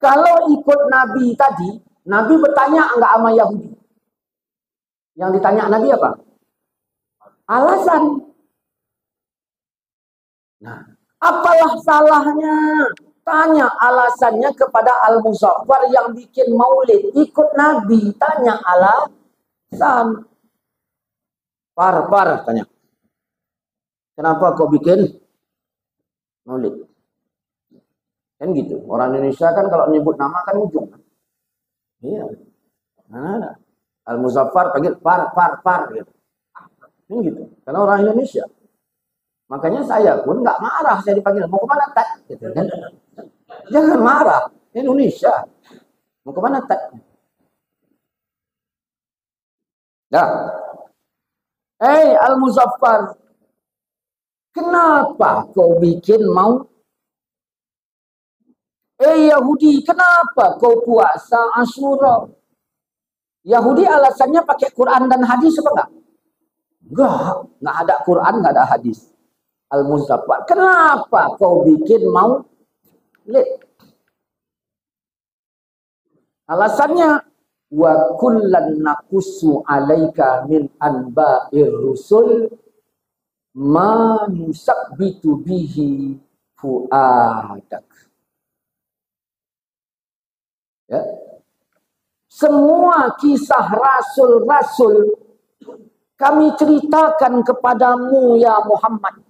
Kalau ikut Nabi tadi, Nabi bertanya enggak sama Yahudi? Yang ditanya Nabi apa? Alasan. Nah, apalah salahnya? Tanya alasannya kepada Al-Muzaffar yang bikin maulid. Ikut Nabi, tanya alasan. Par, tanya. Kenapa kau bikin maulid? Kan gitu. Orang Indonesia kan kalau menyebut nama kan ujung. Iya. Nah, Al-Muzaffar panggil par gitu. Kan gitu. Karena orang Indonesia. Makanya saya pun nggak marah saya dipanggil. Mau kemana Tat? Gitu kan. Jangan marah. Indonesia. Mau kemana Tat? Dah. Al-Muzaffar. Kenapa kau bikin mau? Yahudi, kenapa kau puasa Asyura? Yahudi alasannya pakai Quran dan hadis apa enggak? Enggak ada Quran, enggak ada hadis. Al-Muzaffar, kenapa kau bikin mau? Alasannya, wa kullan naqussu 'alaika min anba'ir rusul ma nusabbitu bihi fuadak. Ya. Semua kisah rasul-rasul kami ceritakan kepadamu ya Muhammad.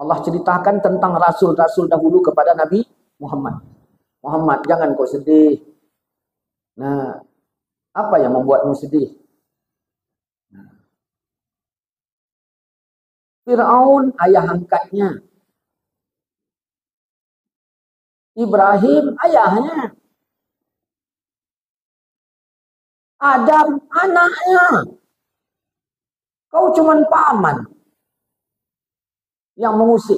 Allah ceritakan tentang rasul-rasul dahulu kepada Nabi Muhammad. Muhammad, jangan kau sedih. Nah, apa yang membuatmu sedih? Fir'aun ayah angkatnya. Ibrahim ayahnya. Adam anaknya. Kau cuman paman yang mengusik.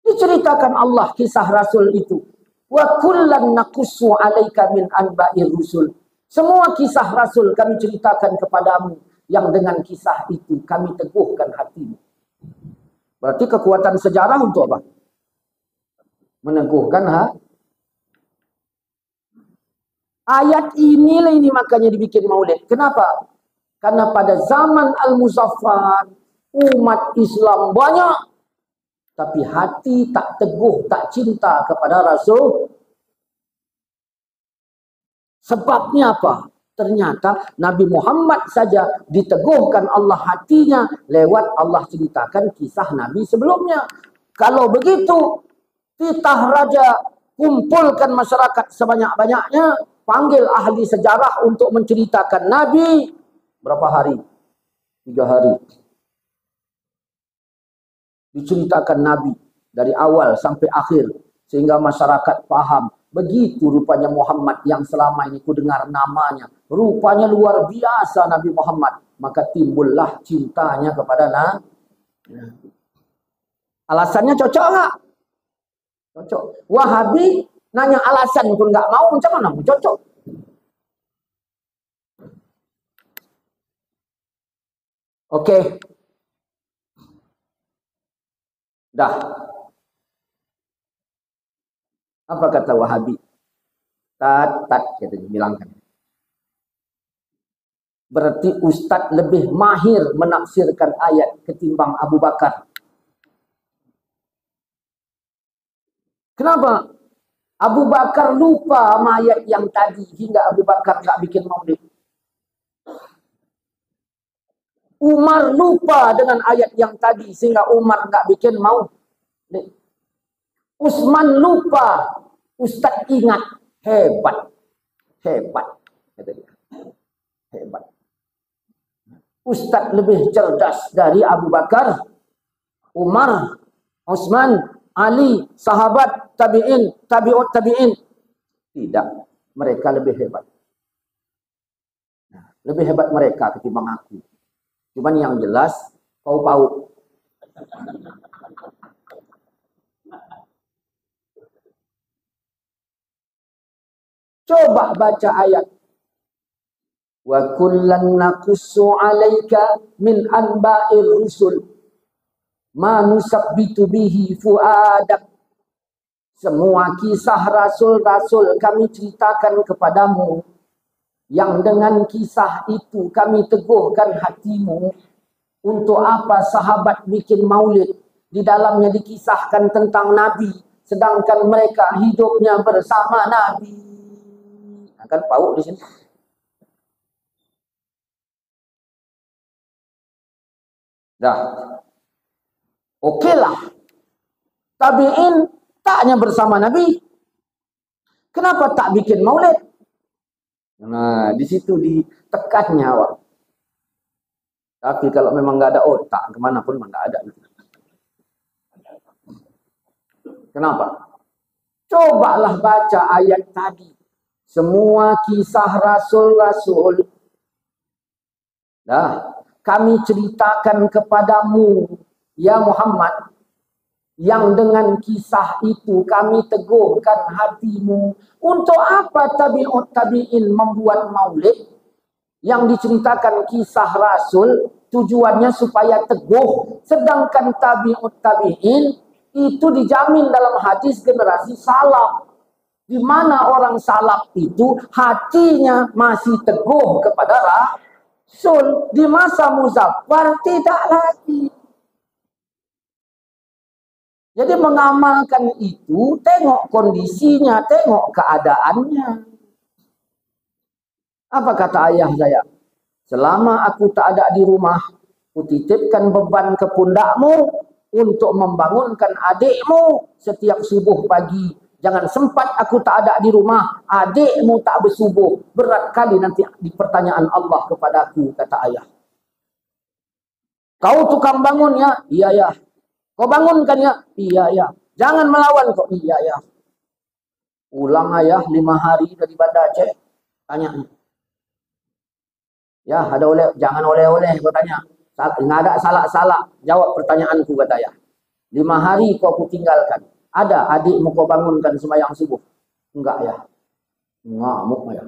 Diceritakan Allah kisah Rasul itu. Wa kullan naqussu 'alaika min anba'ir rusul. Semua kisah Rasul kami ceritakan kepadamu yang dengan kisah itu kami teguhkan hatimu. Berarti kekuatan sejarah untuk apa? Meneguhkan ayat ini makanya dibikin maulid. Kenapa? Karena pada zaman Al-Muzaffar umat Islam banyak, tapi hati tak teguh, tak cinta kepada Rasul. Sebabnya apa? Ternyata Nabi Muhammad saja diteguhkan Allah hatinya lewat Allah ceritakan kisah Nabi sebelumnya. Kalau begitu, titah raja kumpulkan masyarakat sebanyak-banyaknya, panggil ahli sejarah untuk menceritakan Nabi. Berapa hari? 3 hari. Diceritakan Nabi dari awal sampai akhir sehingga masyarakat paham. Begitu rupanya Muhammad yang selama ini ku dengar namanya. Rupanya luar biasa Nabi Muhammad. Maka timbullah cintanya kepada Nabi. Alasannya cocok enggak? Cocok. Wahabi nanya alasan pun enggak mau, macam mana mau cocok? Oke. Dah. Apa kata Wahabi? Tat, katanya, bilangkan. Berarti Ustadz lebih mahir menafsirkan ayat ketimbang Abu Bakar. Kenapa? Abu Bakar lupa sama ayat yang tadi hingga Abu Bakar nggak bikin maulid. Umar lupa dengan ayat yang tadi sehingga Umar nggak bikin maulid. Utsman lupa, Ustadz ingat. Hebat. Kata dia. Hebat. Ustadz lebih cerdas dari Abu Bakar, Umar, Utsman, Ali, sahabat, tabi'in, tabi'ut tabi'in. Tidak, mereka lebih hebat. Lebih hebat mereka ketimbang aku. Cuman yang jelas, kau tahu. Coba baca ayat. Wa kullan naqussu 'alaika min anba'ir rusul ma nusabbitu bihi fuadak. semua kisah rasul-rasul kami ceritakan kepadamu, yang dengan kisah itu kami teguhkan hatimu. Untuk apa sahabat bikin maulid? Di dalamnya dikisahkan tentang Nabi, sedangkan mereka hidupnya bersama Nabi. Akan pauk di sini. Dah. Okeylah. Tabi'in taknya bersama Nabi. Kenapa tak bikin maulid? Nah, di situ ditekannya awak. Tapi kalau memang nggak ada otak, kemana pun memang nggak ada. Kenapa? Cobalah baca ayat tadi. Semua kisah rasul-rasul. Dah, kami ceritakan kepadamu, ya Muhammad, yang dengan kisah itu kami teguhkan hatimu. Untuk apa tabi'ut tabi'in membuat maulid? Yang diceritakan kisah rasul, tujuannya supaya teguh. Sedangkan tabi'ut tabi'in itu dijamin dalam hadis generasi salaf. Di mana orang salaf itu hatinya masih teguh kepada Rasul. Di masa Muzaffar tidak lagi. Jadi mengamalkan itu, tengok kondisinya, tengok keadaannya. Apa kata ayah saya? Selama aku tak ada di rumah, ku titipkan beban ke pundakmu untuk membangunkan adikmu setiap subuh pagi. Jangan sempat aku tak ada di rumah, adikmu tak bersubuh. Berat kali nanti di pertanyaan Allah kepadaku, kata ayah. Kau tukang bangun ya? Iya ya. Kau bangunkan ya? Iya ya. Jangan melawan kok? Iya ya. Ulang ayah 5 hari dari Banda Aceh. Tanya. Ya, ada jangan oleh-oleh, kau tanya. Nggak ada salah-salah. Jawab pertanyaanku, kata ayah. 5 hari kau tinggalkan. Ada adikmu kau bangunkan sembahyang subuh? Enggak ya. Ngamuk ya.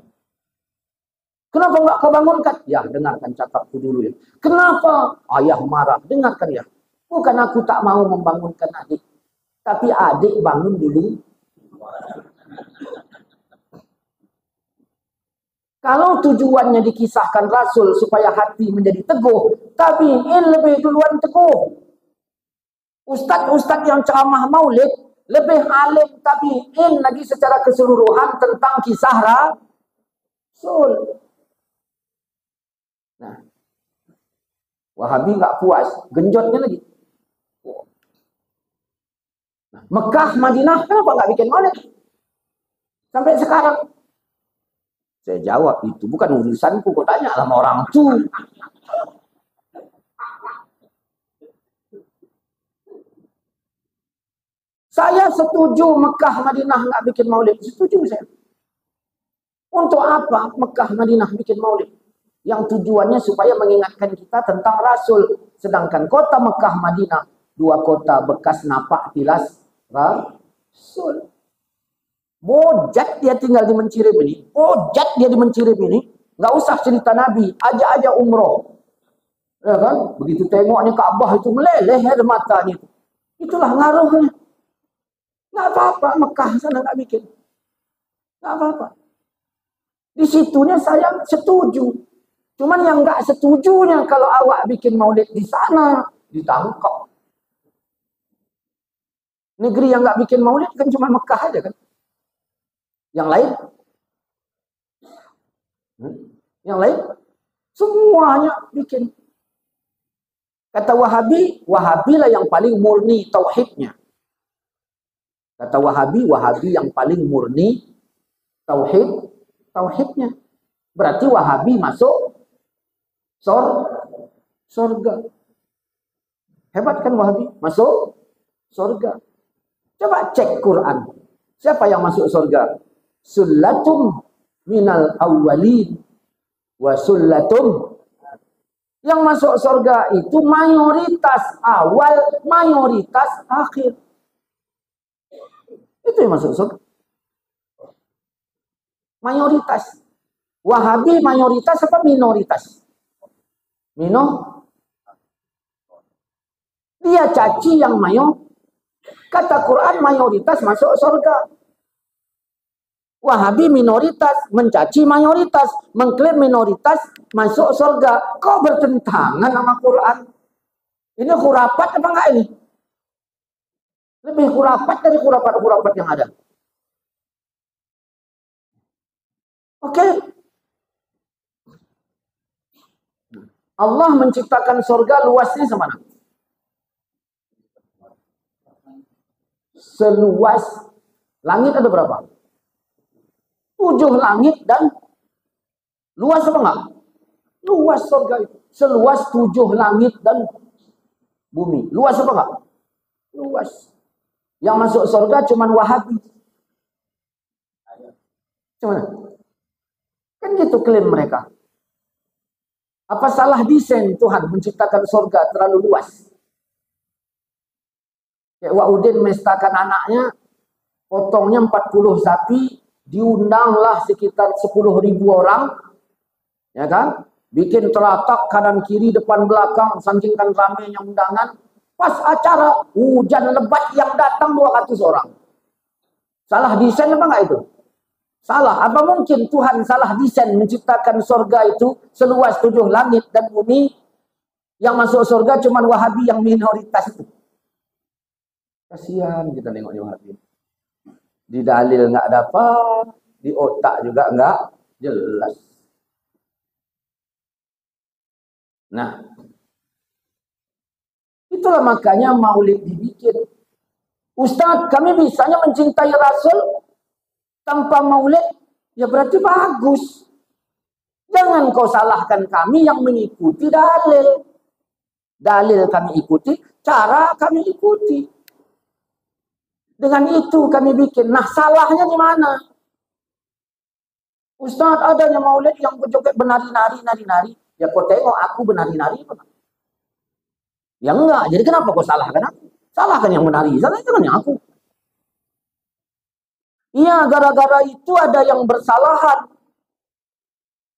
Kenapa enggak kau bangunkan? Ya, dengarkan cakapku dulu ya. Kenapa? Ayah marah. Dengarkan ya. Bukan aku tak mau membangunkan adik. Tapi adik bangun dulu. Kalau tujuannya dikisahkan Rasul supaya hati menjadi teguh, tabi'in lebih duluan teguh. Ustadz-ustadz yang ceramah maulid lebih alim tabi'in lagi secara keseluruhan tentang kisah Rasul. Nah, Wahabi nggak puas, genjotnya lagi. Nah, Mekah, Madinah, kenapa nggak bikin maulid? Sampai sekarang. Saya jawab, itu bukan urusanku, kau tanya sama orang tu. Saya setuju Mekah, Madinah nggak bikin maulid. Setuju saya. Untuk apa Mekah, Madinah bikin maulid? Yang tujuannya supaya mengingatkan kita tentang Rasul. Sedangkan kota Mekah, Madinah, 2 kota bekas napak tilas Rasul. Bojat dia tinggal di Mencirim ini. Bojat dia di Mencirim ini. Nggak usah cerita Nabi. Aja umroh. Ya kan? Begitu tengoknya Ka'bah itu meleleh ya matanya. Itulah ngaruhnya. Nggak apa-apa. Mekah sana nggak bikin. Nggak apa-apa. Di situnya saya setuju. Cuman yang nggak setujunya kalau awak bikin maulid di sana, ditangkap. Negeri yang nggak bikin maulid kan cuma Mekah aja kan. Yang lain? Yang lain? Semuanya bikin. Kata Wahabi, Wahabilah yang paling murni tauhidnya. Kata Wahabi, Wahabi yang paling murni tauhidnya. Berarti Wahabi masuk surga. Hebat kan Wahabi? Masuk surga. Coba cek Quran. Siapa yang masuk surga? Sullatum minal awwalin wa sullatum. Yang masuk surga itu mayoritas awal, mayoritas akhir. Itu yang masuk surga. Mayoritas. Wahabi mayoritas apa minoritas? Dia caci yang Kata Quran mayoritas masuk surga. Wahabi minoritas, mencaci mayoritas, mengklaim minoritas masuk surga. Kok bertentangan sama Quran? Ini khurafat apa enggak ini? Lebih khurafat dari khurafat-khurafat yang ada. Oke. Allah menciptakan surga luasnya semana? Seluas langit ada berapa? 7 langit dan luas apa enggak? Luas surga itu. Seluas 7 langit dan bumi. Luas apa enggak? Luas. Yang masuk surga cuman Wahabi. Cuman. Kan gitu klaim mereka. Apa salah desain Tuhan menciptakan surga terlalu luas? Kayak Wa'udin mestakan anaknya, potongnya 40 sapi, diundanglah sekitar 10.000 orang, ya kan? Bikin teratak kanan kiri depan belakang, saking kan ramainya undangan. Pas acara hujan lebat yang datang 200 orang. Salah desain apa enggak itu? Salah. Apa mungkin Tuhan salah desain menciptakan surga itu seluas 7 langit dan bumi, yang masuk surga cuma Wahabi yang minoritas itu? Kasihan kita nengoknya Wahabi. Di dalil nggak dapat, di otak juga nggak jelas. Nah, itulah makanya maulid dibikin. Ustadz, kami bisanya mencintai Rasul tanpa maulid, ya berarti bagus. Jangan kau salahkan kami yang mengikuti dalil. Dalil kami ikuti, cara kami ikuti. Dengan itu kami bikin. Nah, salahnya di mana? Ustadz, adanya maulid yang berjoget benari-nari, nari-nari. Ya kau tengok aku benari-nari apa? Ya enggak. Jadi kenapa kau salahkan aku? Salahkan yang menari. Salahkan yang aku. Iya, gara-gara itu ada yang bersalahan.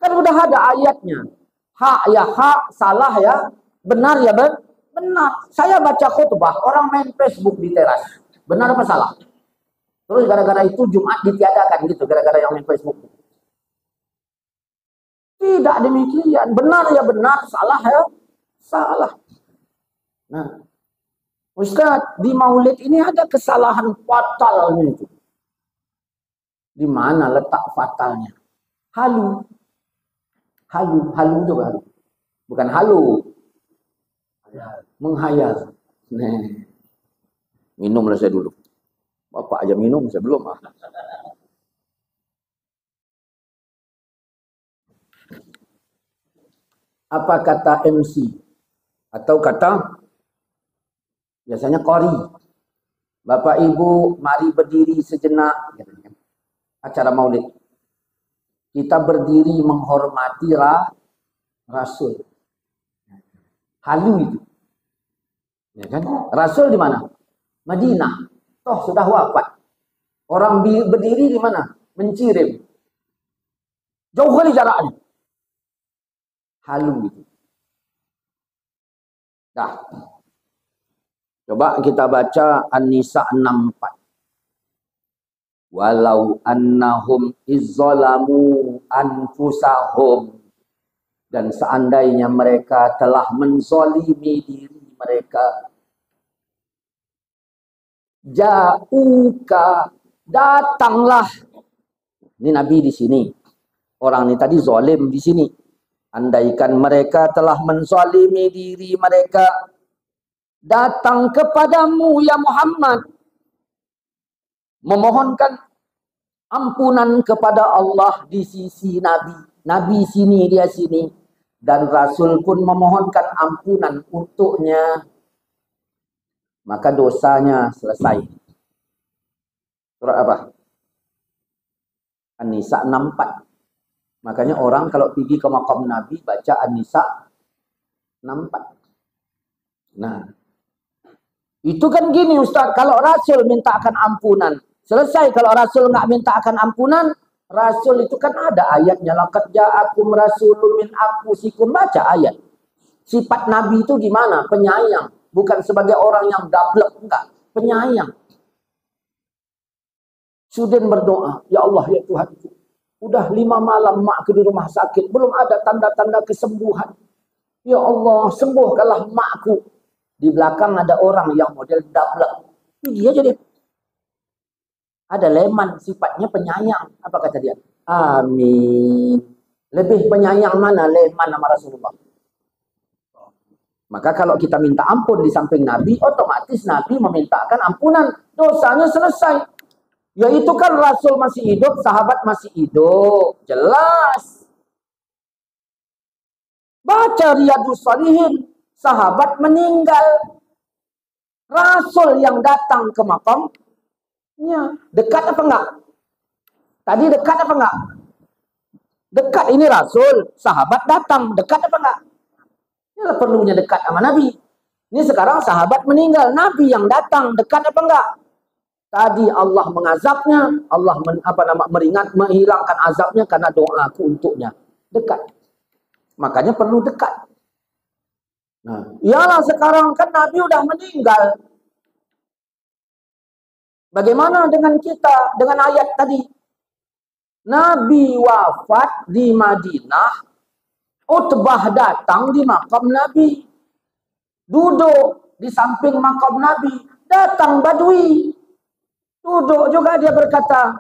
Kan udah ada ayatnya. Hak ya hak, salah ya benar ya benar. Saya baca khutbah, orang main Facebook di teras. Benar apa salah? Terus gara-gara itu Jumat ditiadakan gitu, gara-gara yang main Facebook. Tidak demikian. Benar ya benar, salah ya salah. Nah, Ustadz, di maulid ini ada kesalahan fatalnya itu. Di mana letak fatalnya? Halu. Halu itu kan? Bukan halu. Menghayal. Nah. Minumlah saya dulu. Bapak aja minum, saya belum. Apa kata MC? Atau kata biasanya qori. Bapak Ibu, mari berdiri sejenak. Acara maulid. Kita berdiri menghormati Rasul. Halu itu. Ya kan? Rasul di mana? Madinah. Toh sudah wafat. Orang berdiri di mana? Mencirim. Jauh kali jaraknya. Halu itu. Dah. Coba kita baca An-Nisa 64. Walau annahum izzalamu anfusahum. Dan seandainya mereka telah menzalimi diri mereka. Ja'uka, datanglah. Ini Nabi di sini. Orang ini tadi zalim di sini. Andaikan mereka telah menzalimi diri mereka, datang kepadamu ya Muhammad, memohonkan ampunan kepada Allah di sisi Nabi. Nabi sini, dia sini. Dan Rasul pun memohonkan ampunan untuknya. Maka dosanya selesai. Surat apa? An-Nisa 64. Makanya orang kalau pergi ke makam Nabi baca An-Nisa 64. Nah, itu kan gini Ustaz, kalau Rasul mintakan ampunan, selesai. Kalau Rasul nggak mintakan ampunan, Rasul itu kan ada ayatnya. Laqad ja'akum rasulun min anfusikum, baca ayat. Sifat Nabi itu gimana? Penyayang. Bukan sebagai orang yang gablek, enggak. Penyayang. Sudin berdoa, ya Allah, ya Tuhan, udah 5 malam makku di rumah sakit, belum ada tanda-tanda kesembuhan. Ya Allah, sembuhkanlah makku. Di belakang ada orang yang model dablek. Dia jadi ada leman, sifatnya penyayang. Apa kata dia? Amin. Lebih penyayang mana leman sama Rasulullah? Maka kalau kita minta ampun di samping Nabi, otomatis Nabi memintakan ampunan. Dosanya selesai. Yaitu kan Rasul masih hidup, sahabat masih hidup. Jelas. Baca Riyadhus Shalihin, sahabat meninggal. Rasul yang datang ke makamnya. Dekat apa enggak? Tadi dekat apa enggak? Dekat, ini Rasul, sahabat datang. Dekat apa enggak? Inilah perlunya dekat sama Nabi. Ini sekarang sahabat meninggal, Nabi yang datang. Dekat apa enggak? Tadi Allah mengazabnya, Allah menghilangkan azabnya karena doaku untuknya. Dekat. Makanya perlu dekat. Nah, iyalah sekarang kan Nabi udah meninggal. Bagaimana dengan kita, dengan ayat tadi? Nabi wafat di Madinah, Utbah datang di makam Nabi. Duduk di samping makam Nabi, datang Badui. Duduk juga dia berkata,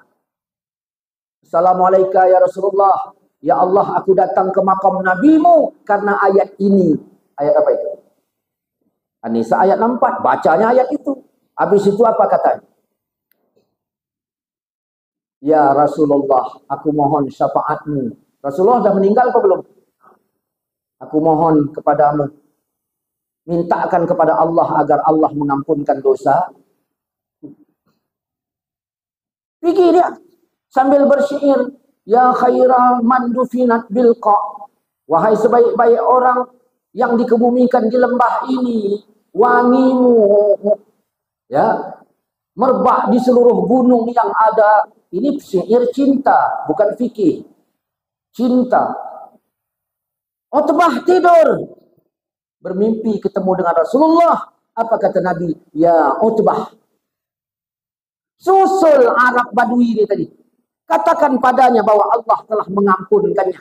Assalamualaikum ya Rasulullah. Ya Allah, aku datang ke makam Nabimu karena ayat ini. Ayat apa itu? An-Nisa ayat 64. Bacanya ayat itu. Habis itu apa katanya? Ya Rasulullah, aku mohon syafaatmu. Rasulullah sudah meninggal atau belum? Aku mohon kepadamu. Mintakan kepada Allah agar Allah mengampunkan dosa. Fikir dia. Sambil bersyair. Ya khaira man dufinat bilqa. Wahai sebaik-baik orang yang dikebumikan di lembah ini, wangimu ya merbak di seluruh gunung yang ada. Ini syair cinta, bukan fikih. Cinta. Utbah tidur, bermimpi ketemu dengan Rasulullah. Apa kata Nabi? Ya Utbah, susul Arab Badui ini tadi. Katakan padanya bahwa Allah telah mengampunkannya.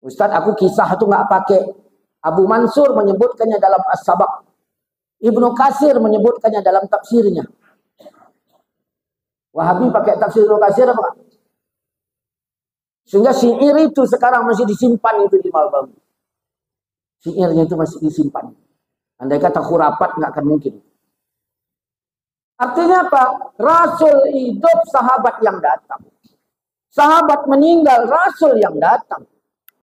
Ustaz, aku kisah itu nggak pakai. Abu Mansur menyebutkannya dalam As-Sabaq. Ibnu Katsir menyebutkannya dalam tafsirnya. Wahabi pakai tafsir Ibnu Katsir apa? Sehingga syair itu sekarang masih disimpan itu di Malbam. Syairnya itu masih disimpan. Andai kata khurafat nggak akan mungkin. Artinya apa? Rasul hidup, sahabat yang datang. Sahabat meninggal, Rasul yang datang.